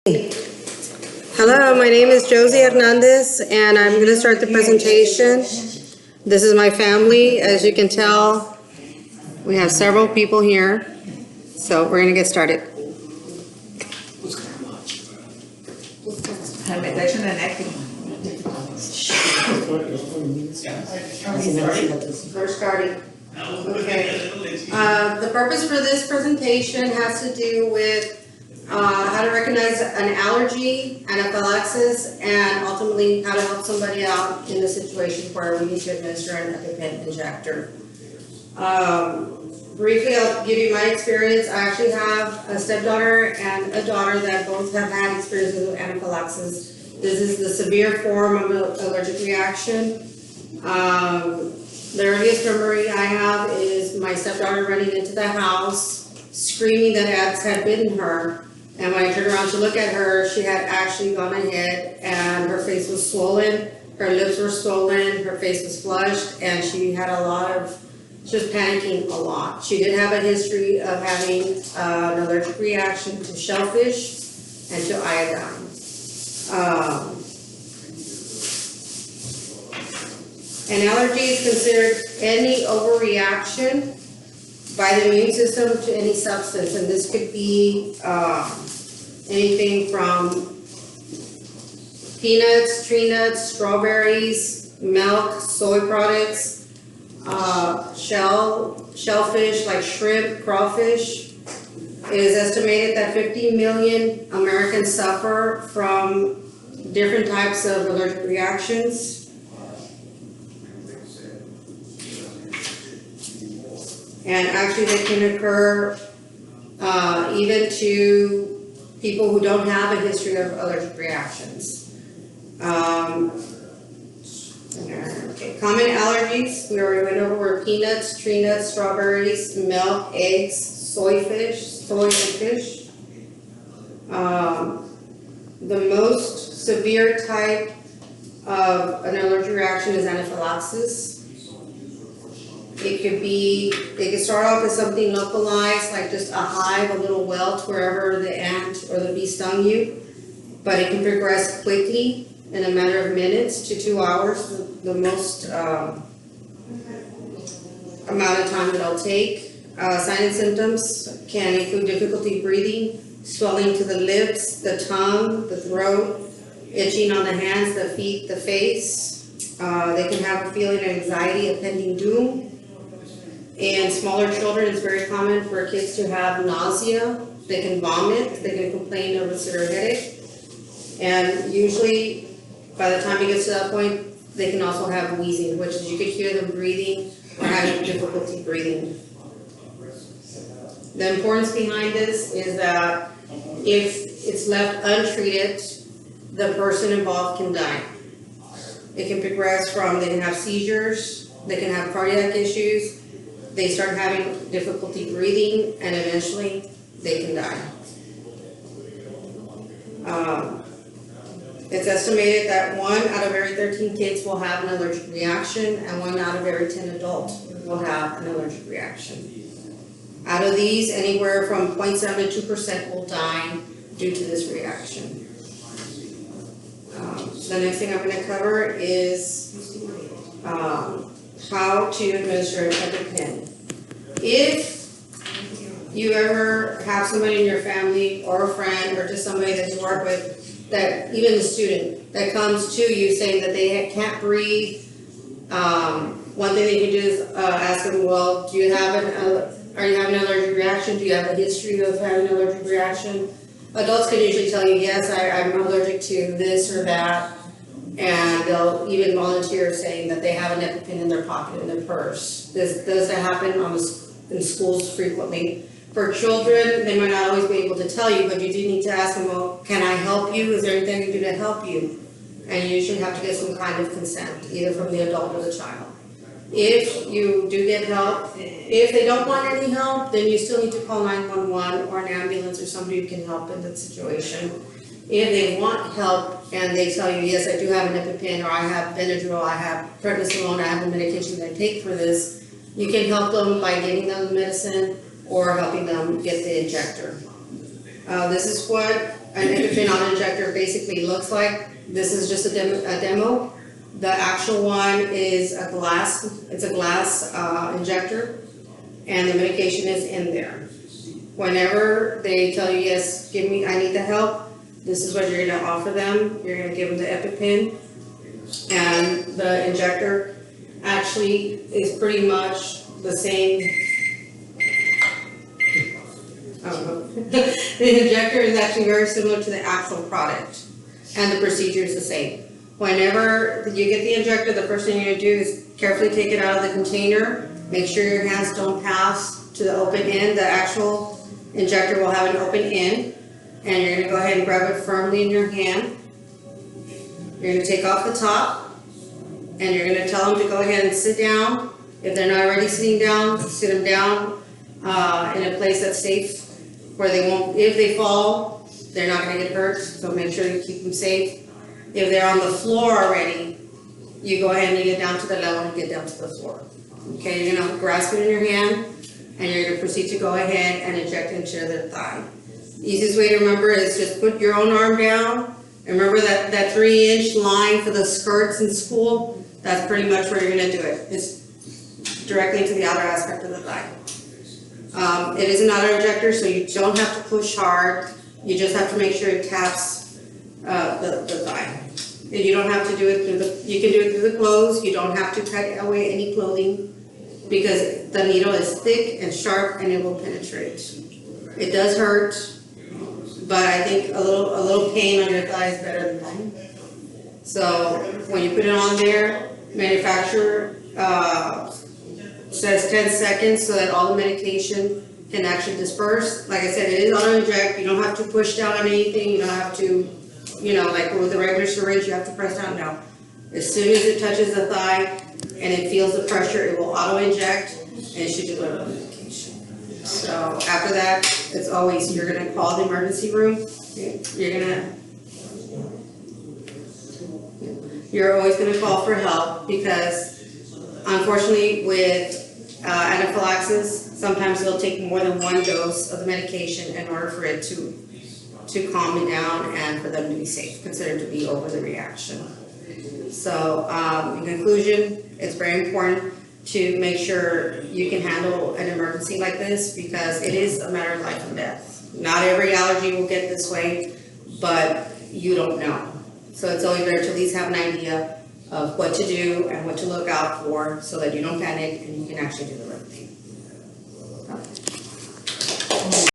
Hello, my name is J.Hernandez, and I'm going to start the presentation. This is my family. As you can tell, we have several people here, so we're going to get started. We're starting. Okay. The purpose for this presentation has to do with how to recognize an allergy, anaphylaxis, and ultimately how to help somebody out in a situation where we need to administer an EpiPen injector. Briefly, I'll give you my experience. I actually have a stepdaughter and a daughter that both have had experiences with anaphylaxis. This is the severe form of an allergic reaction. The earliest memory I have is my stepdaughter running into the house, screaming that ants had bitten her. And when I turned around to look at her, she had actually gone ahead and her face was swollen, her lips were swollen, her face was flushed, and she had she was panicking a lot. She did have a history of having an allergic reaction to shellfish and to iodine. An allergy is considered any overreaction by the immune system to any substance, and this could be anything from peanuts, tree nuts, strawberries, milk, soy products, shellfish like shrimp, crawfish. It is estimated that 50 million Americans suffer from different types of allergic reactions. And actually they can occur even to people who don't have a history of allergic reactions. Okay. Common allergies, we already went over, were peanuts, tree nuts, strawberries, milk, eggs, soy and fish. The most severe type of an allergic reaction is anaphylaxis. It could start off as something localized, like just a hive, a little welt wherever the ant or the bee stung you, but it can progress quickly in a matter of minutes to 2 hours, the most amount of time it'll take. Signs and symptoms can include difficulty breathing, swelling to the lips, the tongue, the throat, itching on the hands, the feet, the face. They can have a feeling of anxiety, a pending doom. In smaller children, it's very common for kids to have nausea. They can vomit, they can complain of a severe headache. And usually, by the time it gets to that point, they can also have wheezing, which is you could hear them breathing or having difficulty breathing. The importance behind this is that if it's left untreated, the person involved can die. It can progress from, they can have seizures, they can have cardiac issues, they start having difficulty breathing, and eventually they can die. It's estimated that 1 out of every 13 kids will have an allergic reaction, and 1 out of every 10 adults will have an allergic reaction. Out of these, anywhere from 0.7 to 2% will die due to this reaction. The next thing I'm going to cover is how to administer an EpiPen. If you ever have somebody in your family or a friend or just somebody that you work with, that even a student that comes to you saying that they can't breathe, one thing that you can do is ask them, well, are you having an allergic reaction? Do you have a history of having an allergic reaction? Adults can usually tell you, yes, I'm allergic to this or that. And they'll even volunteer saying that they have an EpiPen in their pocket, in their purse. This does happen in schools frequently. For children, they might not always be able to tell you, but you do need to ask them, well, can I help you? Is there anything I can do to help you? And you usually have to get some kind of consent, either from the adult or the child. If you do get help, if they don't want any help, then you still need to call 911 or an ambulance or somebody who can help in that situation. If they want help and they tell you, yes, I do have an EpiPen, or I have Benadryl, I have prednisolone, I have the medication that I take for this, you can help them by giving them the medicine or helping them get the injector. This is what an EpiPen auto-injector basically looks like. This is just a demo. The actual one is a glass injector, and the medication is in there. Whenever they tell you, yes, I need the help, this is what you're gonna offer them. You're gonna give them the EpiPen, and the injector actually is pretty much the same. The injector is actually very similar to the actual product, and the procedure is the same. Whenever you get the injector, the first thing you're gonna do is carefully take it out of the container. Make sure your hands don't pass to the open end. The actual injector will have an open end, and you're gonna go ahead and grab it firmly in your hand. You're gonna take off the top, and you're gonna tell them to go ahead and sit down. If they're not already sitting down, sit them down in a place that's safe, where they won't, if they fall, they're not gonna get hurt, so make sure you keep them safe. If they're on the floor already, you go ahead and you get down to the level and get down to the floor. Okay, you're gonna grasp it in your hand, and you're gonna proceed to go ahead and inject into their thigh. The easiest way to remember is just put your own arm down, and remember that 3-inch line for the skirts in school, that's pretty much where you're gonna do it. It's directly to the outer aspect of the thigh. It is an auto-injector, so you don't have to push hard. You just have to make sure it taps the thigh. And you don't have to do it through you can do it through the clothes. You don't have to cut away any clothing, because the needle is thick and sharp and it will penetrate. It does hurt, but I think a little pain on your thigh is better than none. So when you put it on there, manufacturer says 10 seconds so that all the medication can actually disperse. Like I said, it is auto-inject. You don't have to push down on anything. You don't have to, like with a regular syringe, you have to press down. No. As soon as it touches the thigh and it feels the pressure, it will auto-inject, and it should deliver the medication. So after that, it's always, you're gonna call the emergency room. You're always gonna call for help, because unfortunately with anaphylaxis, sometimes it'll take more than one dose of the medication in order for it to calm it down and for them to be safe, considered to be over the reaction. So in conclusion, it's very important to make sure you can handle an emergency like this, because it is a matter of life and death. Not every allergy will get this way, but you don't know. So it's always better to at least have an idea of what to do and what to look out for, so that you don't panic and you can actually do the right thing.